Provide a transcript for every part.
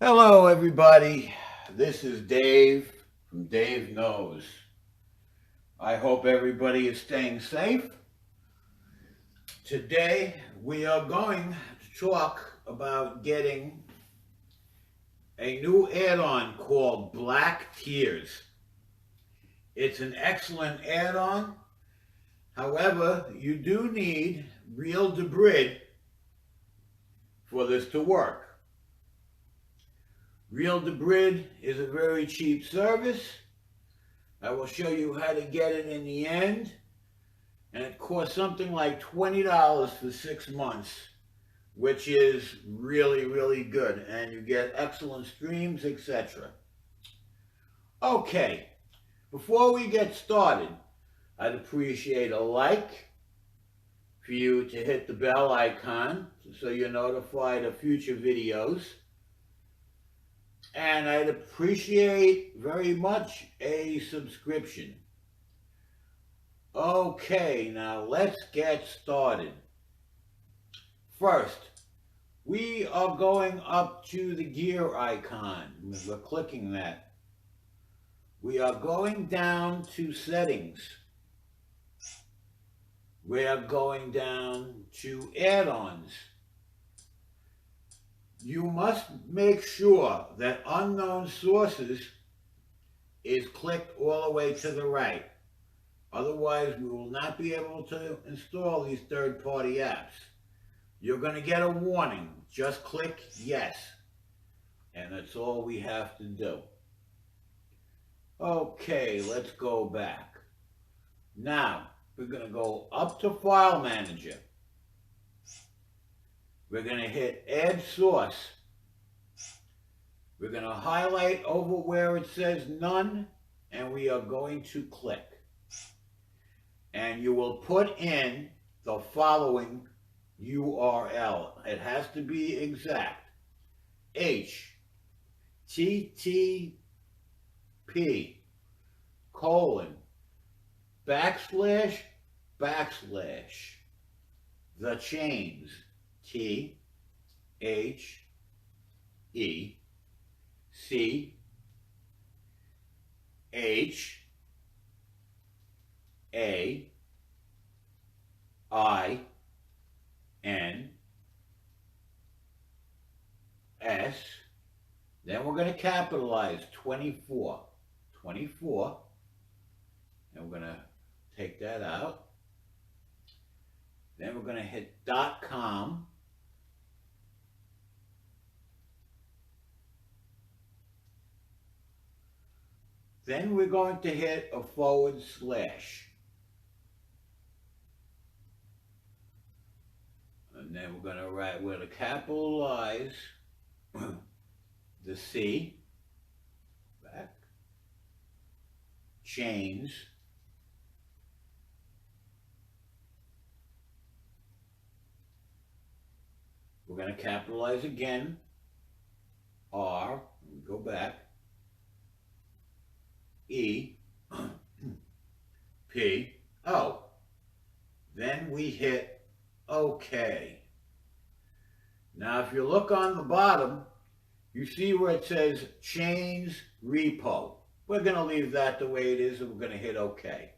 Hello, everybody. This is Dave from Dave Knows. I hope everybody is staying safe. Today, we are going to talk about getting a new add-on called Black Tears. It's an excellent add-on. However, you do need real DEBRID for this to work. Real DEBRID is a very cheap service. I will show you how to get it in the end. And it costs something like $20 for 6 months, which is really, really good. And you get excellent streams, etc. Okay, before we get started, I'd appreciate a like, for you to hit the bell icon so you're notified of future videos. And I'd appreciate very much a subscription. Okay, now let's get started. First, we are going up to the gear icon. We're clicking that. We are going down to settings. We are going down to add-ons. You must make sure that unknown sources is clicked all the way to the right. Otherwise, we will not be able to install these third-party apps. You're going to get a warning. Just click yes. And that's all we have to do. Okay, let's go back. Now, we're going to go up to File Manager. We're going to hit Add Source. We're going to highlight over where it says None, and we are going to click. And you will put in the following URL. It has to be exact. http:// the chains THAINS. Then we're going to capitalize 24, and we're going to take that out. Then we're going to hit .com. Then we're going to hit a // and then we're going to capitalize the C, back, chains, we're going to capitalize again, R, go back, E, P, O. Then we hit OK. Now, if you look on the bottom, you see where it says Chains Repo. We're going to leave that the way it is, and we're going to hit OK.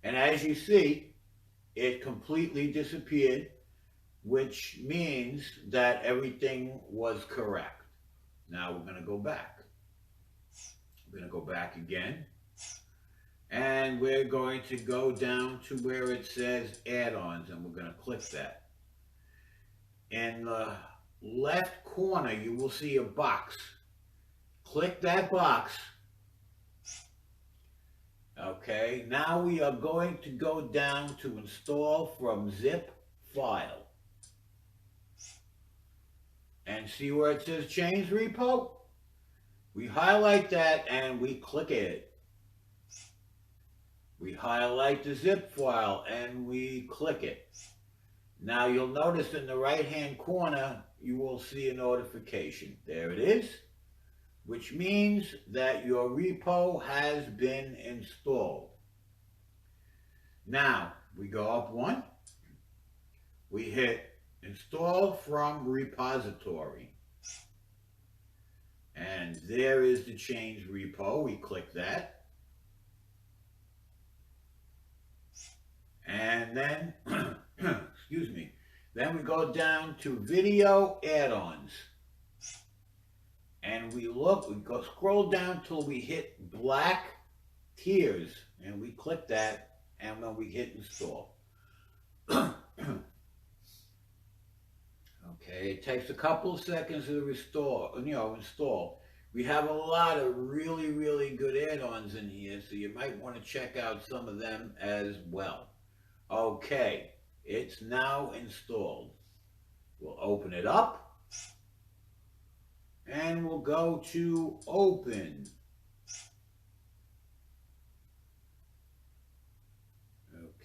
And as you see, it completely disappeared, which means that everything was correct. Now we're going to go back. We're going to go back again. And we're going to go down to where it says add-ons, and we're going to click that. In the left corner, you will see a box. Click that box. Okay, now we are going to go down to install from zip file. And see where it says Chains Repo? We highlight that and we click it. We highlight the zip file and we click it. Now you'll notice in the right-hand corner, you will see a notification. There it is, which means that your repo has been installed. Now, we go up one, we hit Install from Repository. And there is the change repo. We click that. And then, excuse me, then we go down to video add-ons. And we go scroll down till we hit black tiers. And we click that, and then we hit install. Okay, it takes a couple of seconds to install. We have a lot of really, really good add-ons in here, so you might want to check out some of them as well. Okay, it's now installed. We'll open it up, and we'll go to open.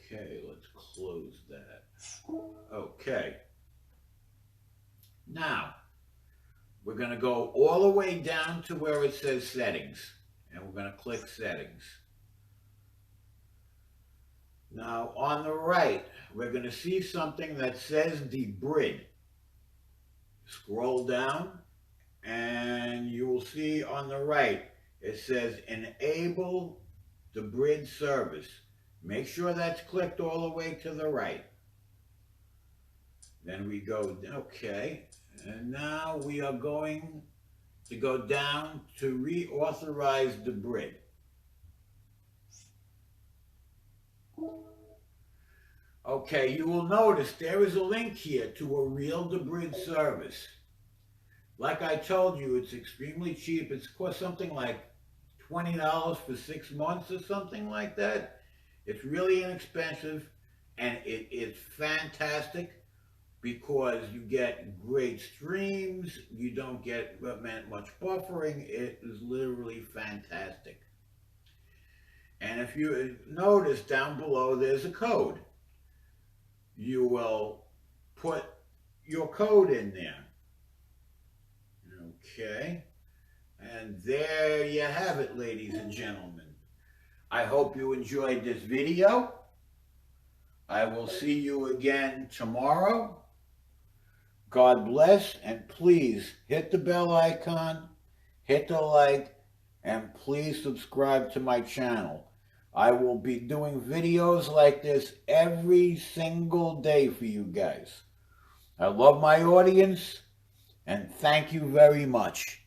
Okay, let's close that. Okay. Now, we're going to go all the way down to where it says settings, and we're going to click settings. Now, on the right, we're going to see something that says DEBRID. Scroll down, and you will see on the right, it says enable DEBRID service. Make sure that's clicked all the way to the right. Then we go, okay, and now we are going to go down to reauthorize DEBRID. Okay, you will notice there is a link here to a real DEBRID service. Like I told you, it's extremely cheap. It's cost something like $20 for 6 months or something like that. It's really inexpensive, and it is fantastic because you get great streams. You don't get much buffering. It is literally fantastic. And if you notice down below, there's a code. You will put your code in there. Okay. And there you have it, ladies and gentlemen. I hope you enjoyed this video. I will see you again tomorrow. God bless, and please hit the bell icon, hit the like, and please subscribe to my channel. I will be doing videos like this every single day for you guys. I love my audience, and thank you very much.